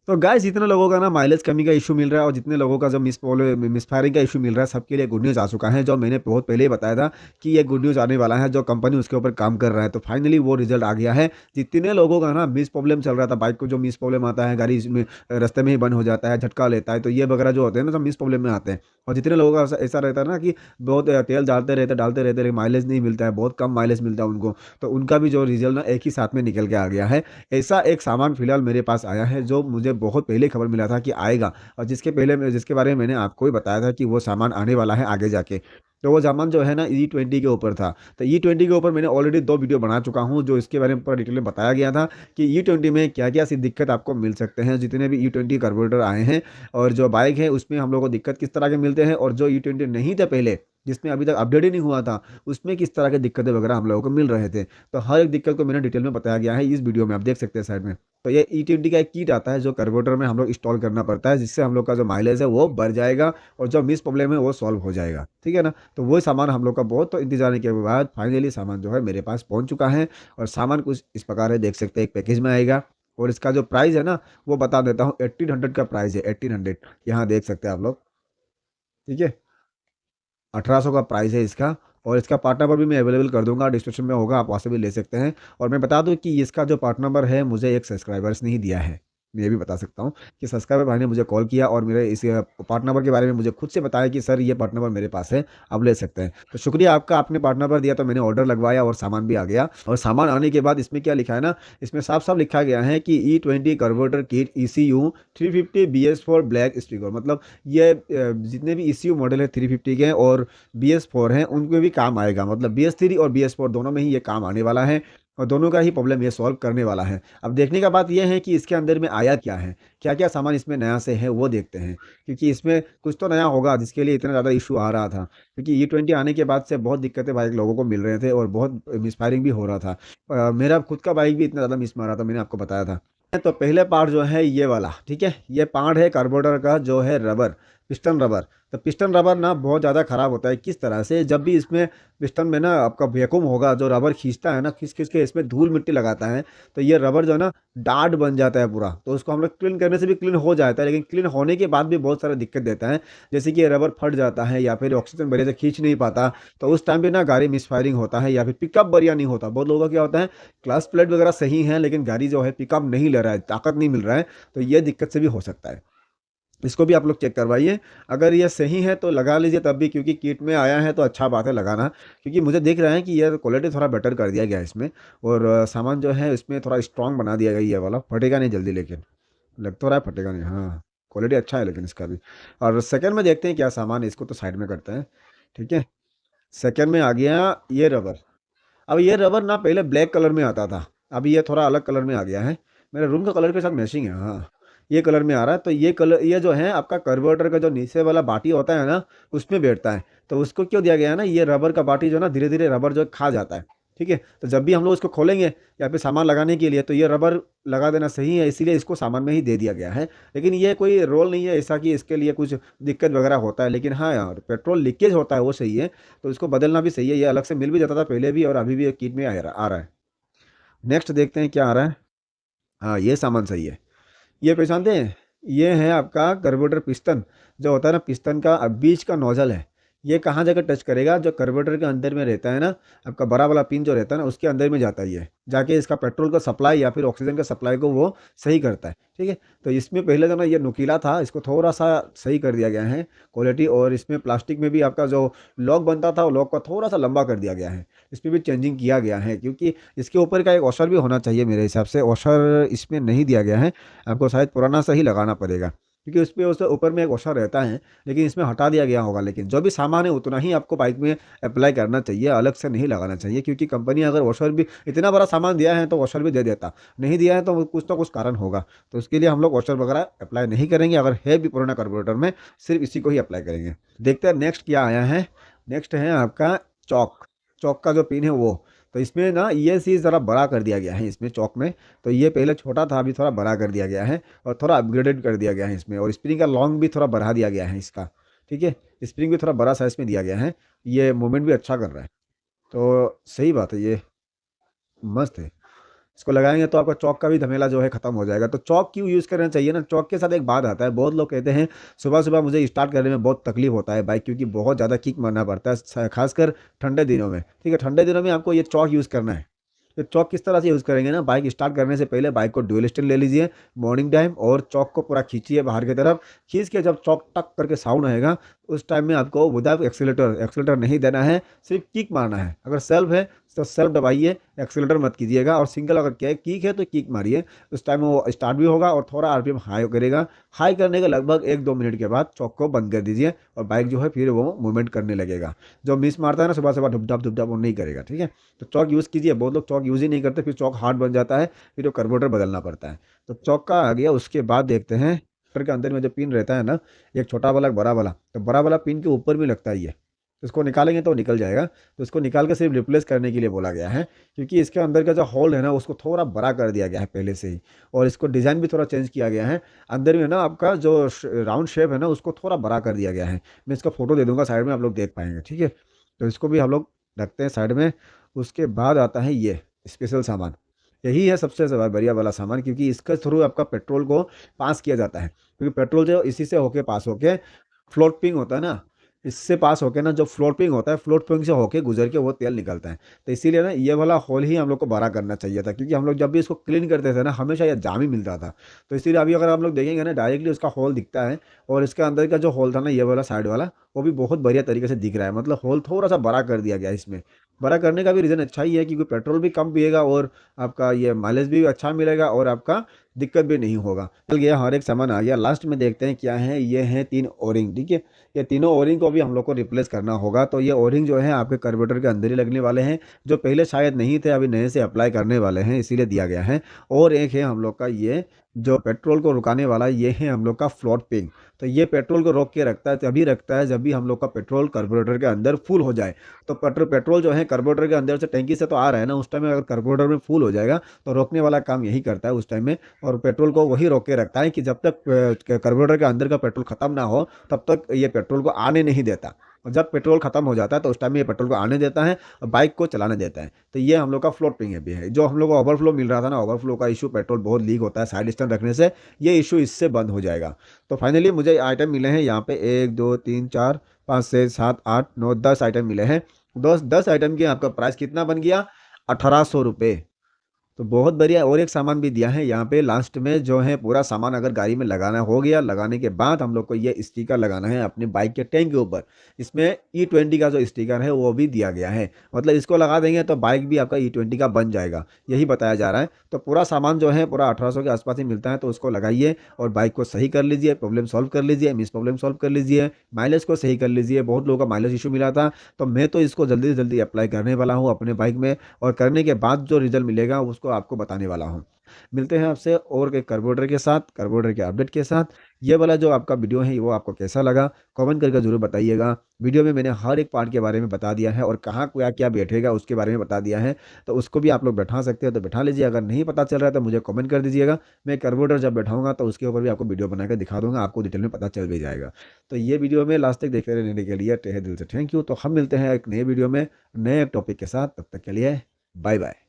तो गाइस जितने लोगों का ना माइलेज कमी का इशू मिल रहा है और जितने लोगों का जो मिसफायरिंग का इशू मिल रहा है, सबके लिए गुड न्यूज़ आ चुका है। जो मैंने बहुत पहले ही बताया था कि ये गुड न्यूज़ आने वाला है, जो कंपनी उसके ऊपर काम कर रहा है, तो फाइनली वो रिजल्ट आ गया है। जितने लोगों का ना मिस प्रॉब्लम चल रहा था, बाइक को जो मिस प्रॉब्लम आता है, गाड़ी इसमें रास्ते में ही बंद हो जाता है, झटका लेता है, तो ये वगैरह जो होते हैं ना, सब मिस प्रॉब्लम में आते हैं। और जितने लोगों का ऐसा रहता है ना कि बहुत तेल डालते रहते लेकिन माइलेज नहीं मिलता है, बहुत कम माइलेज मिलता है उनको, तो उनका भी जो रिजल्ट ना एक ही साथ में निकल के आ गया है। ऐसा एक सामान फिलहाल मेरे पास आया है जो मुझे बहुत पहले खबर मिला था कि आएगा, और जिसके बारे में मैंने आपको ही बताया था कि वो सामान आने वाला है आगे जाके। तो वो सामान जो है ना E20 के ऊपर था। तो E20 के ऊपर मैंने ऑलरेडी 2 वीडियो बना चुका हूँ, जो इसके बारे में पूरा डिटेल में बताया गया था कि E20 में क्या क्या सी दिक्कत आपको मिल सकते हैं, जितने भी E20 कार्बोरेटर आए हैं और जो बाइक है उसमें हम लोग को दिक्कत किस तरह के मिलते हैं, और जो E20 नहीं थे पहले, जिसमें अभी तक अपडेट ही नहीं हुआ था, उसमें किस तरह की दिक्कतें वगैरह हम लोगों को मिल रहे थे। तो हर एक दिक्कत को मैंने डिटेल में बताया गया है इस वीडियो में, आप देख सकते हैं साइड में। तो ये E20 का एक किट आता है जो कार्बोरेटर में हम लोग इंस्टॉल करना पड़ता है, जिससे हम लोग का जो माइलेज है वो बढ़ जाएगा और जो मिस प्रॉब्लम है वो सॉल्व हो जाएगा, ठीक है ना। तो वही सामान हम लोग का बहुत तो इंतजार के बाद फाइनली सामान जो है मेरे पास पहुंच चुका है। और सामान कुछ इस प्रकार है, देख सकते हैं, एक पैकेज में आएगा। और इसका जो प्राइस है ना, वो बता देता हूँ, 1800 का प्राइस है, 1800। यहाँ देख सकते हैं आप लोग, ठीक है, 1800 का प्राइस है इसका। और इसका पार्ट नंबर भी मैं अवेलेबल कर दूंगा, डिस्क्रिप्शन में होगा, आप वहाँ से भी ले सकते हैं। और मैं बता दूं कि इसका जो पार्ट नंबर है मुझे एक सब्सक्राइबर्स ने ही दिया है। मैं ये भी बता सकता हूँ कि सब्सक्राइबर भाई ने मुझे कॉल किया और मेरे इस पार्ट नंबर के बारे में मुझे खुद से बताया कि सर ये पार्ट नंबर मेरे पास है, आप ले सकते हैं। तो शुक्रिया आपका, आपने पार्ट नंबर दिया तो मैंने ऑर्डर लगवाया और सामान भी आ गया। और सामान आने के बाद इसमें क्या लिखा है ना, इसमें साफ साफ लिखा गया है कि E20 converter kit ECU 350 BS4 black sticker, मतलब ये जितने भी ECU मॉडल है 350 के और BS4 हैं उनको भी काम आएगा, मतलब BS3 और BS4 दोनों में ही ये काम आने वाला है। और दोनों का ही प्रॉब्लम ये सॉल्व करने वाला है। अब देखने का बात यह है कि इसके अंदर में आया क्या है, क्या क्या सामान इसमें नया से है वो देखते हैं, क्योंकि इसमें कुछ तो नया होगा जिसके लिए इतना ज़्यादा इशू आ रहा था। क्योंकि E20 आने के बाद से बहुत दिक्कतें बाइक लोगों को मिल रहे थे और बहुत मिसफायरिंग भी हो रहा था। मेरा खुद का बाइक भी इतना ज़्यादा मिस मारा था, मैंने आपको बताया था। तो पहले पार्ट जो है ये वाला, ठीक है, ये पार्ट है कार्बोरेटर का जो है रबर, पिस्टन रबर। तो पिस्टन रबर ना बहुत ज़्यादा ख़राब होता है, किस तरह से, जब भी इसमें पिस्टन में ना आपका वैक्यूम होगा, जो रबर खींचता है ना, खींच खींच के इसमें धूल मिट्टी लगाता है, तो ये रबर जो है ना डार्ट बन जाता है पूरा। तो उसको हम लोग क्लीन करने से भी क्लीन हो जाता है, लेकिन क्लीन होने के बाद भी बहुत सारा दिक्कत देता है। जैसे कि ये रबर फट जाता है या फिर ऑक्सीजन बढ़िया से खींच नहीं पाता, तो उस टाइम पे ना गाड़ी मिसफायरिंग होता है या फिर पिकअप बढ़िया नहीं होता। बहुत लोगों का क्या होता है, क्लच प्लेट वगैरह सही है लेकिन गाड़ी जो है पिकअप नहीं ले रहा है, ताकत नहीं मिल रहा है, तो ये दिक्कत से भी हो सकता है। इसको भी आप लोग चेक करवाइए। अगर ये सही है तो लगा लीजिए तब भी, क्योंकि किट में आया है तो अच्छा बात है लगाना। क्योंकि मुझे दिख रहा है कि ये क्वालिटी थोड़ा बेटर कर दिया गया है इसमें। और सामान जो है इसमें थोड़ा स्ट्रांग बना दिया गया, ये वाला फटेगा नहीं जल्दी, लेकिन लग तो रहा है फटेगा नहीं, हाँ। क्वालिटी अच्छा है लेकिन इसका भी। और सेकंड में देखते हैं क्या सामान है, इसको तो साइड में करते हैं, ठीक है। सेकंड में आ गया ये रबर। अब ये रबर ना पहले ब्लैक कलर में आता था, अब ये थोड़ा अलग कलर में आ गया है। मेरे रूम का कलर के साथ मैचिंग है, हाँ। ये कलर में आ रहा है। तो ये कलर, ये जो है आपका कार्बोरेटर का जो नीचे वाला बाटी होता है ना, उसमें बैठता है। तो उसको क्यों दिया गया है ना, ये रबर का बाटी जो है ना धीरे धीरे रबर जो है खा जाता है, ठीक है। तो जब भी हम लोग इसको खोलेंगे या फिर सामान लगाने के लिए, तो ये रबर लगा देना सही है, इसीलिए इसको सामान में ही दे दिया गया है। लेकिन ये कोई रोल नहीं है ऐसा कि इसके लिए कुछ दिक्कत वगैरह होता है, लेकिन हाँ यार, पेट्रोल लीकेज होता है वो सही है। तो इसको बदलना भी सही है, ये अलग से मिल भी जाता था पहले भी और अभी भी ये किट में आ रहा है। नेक्स्ट देखते हैं क्या आ रहा है। हाँ, ये सामान सही है। ये पहचानते हैं, ये है आपका कार्बोरेटर पिस्टन, जो होता है ना पिस्टन का बीच का नोजल है। ये कहाँ जगह टच करेगा, जो कार्बोरेटर के अंदर में रहता है ना, आपका बड़ा वाला पिन जो रहता है ना, उसके अंदर में जाता है ये, जाके इसका पेट्रोल का सप्लाई या फिर ऑक्सीजन का सप्लाई को वो सही करता है, ठीक है। तो इसमें पहले जो ना ये नुकीला था, इसको थोड़ा सा सही कर दिया गया है क्वालिटी। और इसमें प्लास्टिक में भी आपका जो लॉक बनता था, वो लॉक को थोड़ा सा लंबा कर दिया गया है, इसमें भी चेंजिंग किया गया है। क्योंकि इसके ऊपर का एक वॉशर भी होना चाहिए, मेरे हिसाब से वॉशर इसमें नहीं दिया गया है, आपको शायद पुराना सा ही लगाना पड़ेगा। क्योंकि उसपे उसके ऊपर में एक वॉशर रहता है, लेकिन इसमें हटा दिया गया होगा। लेकिन जो भी सामान है उतना ही आपको बाइक में अप्लाई करना चाहिए, अलग से नहीं लगाना चाहिए। क्योंकि कंपनी अगर वॉशर भी, इतना बड़ा सामान दिया है तो वॉशर भी दे देता, नहीं दिया है तो कुछ ना कुछ कारण होगा। तो उसके लिए हम लोग वॉशर वगैरह अप्लाई नहीं करेंगे, अगर है भी पुराना कार्बोरेटर में, सिर्फ इसी को ही अप्लाई करेंगे। देखते हैं नेक्स्ट क्या आया है। नेक्स्ट है आपका चौक। चौक का जो पिन है वो, तो इसमें ना ये चीज़ ज़रा बड़ा कर दिया गया है इसमें चौक में। तो ये पहले छोटा था, अभी थोड़ा बड़ा कर दिया गया है और थोड़ा अपग्रेडेड कर दिया गया है इसमें। और स्प्रिंग का लॉन्ग भी थोड़ा बढ़ा दिया गया है इसका, ठीक है। स्प्रिंग भी थोड़ा बड़ा साइज में दिया गया है, ये मूवमेंट भी अच्छा कर रहा है। तो सही बात है, ये मस्त है। इसको लगाएंगे तो आपका चौक का भी झमेला जो है खत्म हो जाएगा। तो चौक क्यों यूज़ करना चाहिए ना, चौक के साथ एक बात आता है, बहुत लोग कहते हैं सुबह सुबह मुझे स्टार्ट करने में बहुत तकलीफ होता है बाइक, क्योंकि बहुत ज़्यादा किक मारना पड़ता है, खासकर ठंडे दिनों में। ठीक है, ठंडे दिनों में आपको ये चौक यूज़ करना है। तो चौक किस तरह से यूज़ करेंगे ना, बाइक स्टार्ट करने से पहले बाइक को ड्यूल स्टैंड ले लीजिए मॉर्निंग टाइम, और चौक को पूरा खींचिए बाहर की तरफ। खींच के जब चौक टक करके साउंड आएगा, उस टाइम में आपको विदाउट एक्सीलेटर, एक्सीलेटर नहीं देना है, सिर्फ किक मारना है। अगर सेल्फ है तो सेल्फ दबाइए, एक्सीलेटर मत कीजिएगा। और सिंगल अगर किक है तो किक मारिए, उस टाइम वो स्टार्ट भी होगा और थोड़ा आरपीएम हाई करेगा। हाई करने के लगभग 1-2 मिनट के बाद चौक को बंद कर दीजिए, और बाइक जो है फिर वो मूवमेंट करने लगेगा। जो मिस मारता है ना सुबह सुबह धुप धाप वो नहीं करेगा। ठीक है, तो चौक यूज़ कीजिए। बहुत लोग चौक यूज़ ही नहीं करते, फिर चौक हार्ड बन जाता है, फिर वो कार्बोरेटर बदलना पड़ता है। तो चौक का आ गया। उसके बाद देखते हैं ट्रैक्टर के अंदर में जो पिन रहता है ना, एक छोटा वाला एक बड़ा वाला, तो बड़ा वाला पिन के ऊपर भी लगता है ये, तो इसको निकालेंगे तो निकल जाएगा। तो इसको निकाल के सिर्फ रिप्लेस करने के लिए बोला गया है, क्योंकि इसके अंदर का जो होल है ना उसको थोड़ा बड़ा कर दिया गया है पहले से ही, और इसको डिज़ाइन भी थोड़ा चेंज किया गया है। अंदर में ना आपका जो राउंड शेप है ना उसको थोड़ा बड़ा कर दिया गया है। मैं इसका फोटो दे दूंगा साइड में, आप लोग देख पाएंगे। ठीक है, तो इसको भी हम लोग रखते हैं साइड में। उसके बाद आता है ये स्पेशल सामान, यही है सबसे बढ़िया वाला सामान, क्योंकि इसके थ्रू आपका पेट्रोल को पास किया जाता है। क्योंकि पेट्रोल जो इसी से होके पास होके फ्लोट पिंग होता है ना, इससे पास होके ना जो फ्लोट पिंग होता है, फ्लोट पिंग से होके गुजर के वो तेल निकलता है। तो इसीलिए ना ये वाला होल ही हम लोग को बड़ा करना चाहिए था, क्योंकि हम लोग जब भी इसको क्लीन करते थे ना हमेशा ये जाम ही मिलता था। तो इसीलिए अभी अगर आप लोग देखेंगे ना डायरेक्टली उसका होल दिखता है, और इसके अंदर का जो होल था ना ये वाला साइड वाला, वो भी बहुत बढ़िया तरीके से दिख रहा है। मतलब होल थोड़ा सा बड़ा कर दिया गया है इसमें। बड़ा करने का भी रीज़न अच्छा ही है, क्योंकि पेट्रोल भी कम पिएगा, और आपका ये माइलेज भी अच्छा मिलेगा, और आपका दिक्कत भी नहीं होगा। चल गया, हर एक सामान आ गया। लास्ट में देखते हैं क्या है। ये हैं 3 ओरिंग। ठीक है, ये तीनों ओरिंग को भी हम लोग को रिप्लेस करना होगा। तो ये ओरिंग जो है आपके कार्बोरेटर के अंदर ही लगने वाले हैं, जो पहले शायद नहीं थे, अभी नए से अप्लाई करने वाले हैं, इसीलिए दिया गया है। और एक है हम लोग का ये जो पेट्रोल को रुकाने वाला, ये है हम लोग का फ्लोट पिंग। तो ये पेट्रोल को रोक के रखता है, तभी रखता है जब भी हम लोग का पेट्रोल कार्बोरेटर के अंदर फुल हो जाए। तो पेट्रोल जो है कार्बोरेटर के अंदर से टैंकी से तो आ रहा है ना, उस टाइम में अगर कार्बोरेटर में फुल हो जाएगा तो रोकने वाला काम यही करता है उस टाइम में। और पेट्रोल को वही रोक के रखता है कि जब तक कार्बोरेटर के अंदर का पेट्रोल खत्म ना हो तब तक ये पेट्रोल को आने नहीं देता। और जब पेट्रोल खत्म हो जाता है तो उस टाइम में ये पेट्रोल को आने देता है और बाइक को चलाने देता है। तो ये हम लोग का फ्लोटिंग है भी है। जो हम लोग को ओवरफ्लो मिल रहा था ना, ओवरफ्लो का इशू, पेट्रोल बहुत लीक होता है साइड स्टैंड रखने से, ये इशू इससे बंद हो जाएगा। तो फाइनली मुझे आइटम मिले हैं यहाँ पे 1 2 3 4 5 6 7 8 9 10 आइटम मिले हैं। 10 आइटम के आपका प्राइस कितना बन गया, 1800 रुपये। तो बहुत बढ़िया। और एक सामान भी दिया है यहाँ पे लास्ट में, जो है पूरा सामान अगर गाड़ी में लगाना हो गया, लगाने के बाद हम लोग को ये स्टिकर लगाना है अपने बाइक के टैंक के ऊपर। इसमें E20 का जो स्टिकर है वो भी दिया गया है। मतलब इसको लगा देंगे तो बाइक भी आपका E20 का बन जाएगा, यही बताया जा रहा है। तो पूरा सामान जो है पूरा 1800 के आसपास ही मिलता है। तो उसको लगाइए और बाइक को सही कर लीजिए, प्रॉब्लम सॉल्व कर लीजिए, मिस प्रॉब्लम सॉल्व कर लीजिए, माइलेज को सही कर लीजिए। बहुत लोगों का माइलेज इशू मिला था, तो मैं तो इसको जल्दी से जल्दी अप्लाई करने वाला हूँ अपने बाइक में, और करने के बाद जो रिजल्ट मिलेगा उसको आपको बताने वाला हूँ। मिलते हैं आपसे और एक कार्बोरेटर के साथ, कार्बोरेटर के अपडेट के साथ। ये वाला जो आपका वीडियो है वो आपको कैसा लगा कमेंट करके ज़रूर बताइएगा। वीडियो में मैंने हर एक पार्ट के बारे में बता दिया है, और कहाँ क्या क्या बैठेगा उसके बारे में बता दिया है। तो उसको भी आप लोग बैठा सकते हो तो बैठा लीजिए। अगर नहीं पता चल रहा है तो मुझे कमेंट कर दीजिएगा। मैं कार्बोरेटर जब बैठाऊंगा तो उसके ऊपर भी आपको वीडियो बनाकर दिखा दूंगा, आपको डिटेल में पता चल भी जाएगा। तो ये वीडियो में लास्ट तक देखते रहने के लिए तहे दिल से थैंक यू। तो हम मिलते हैं एक नए वीडियो में नए टॉपिक के साथ, तब तक के लिए बाय बाय।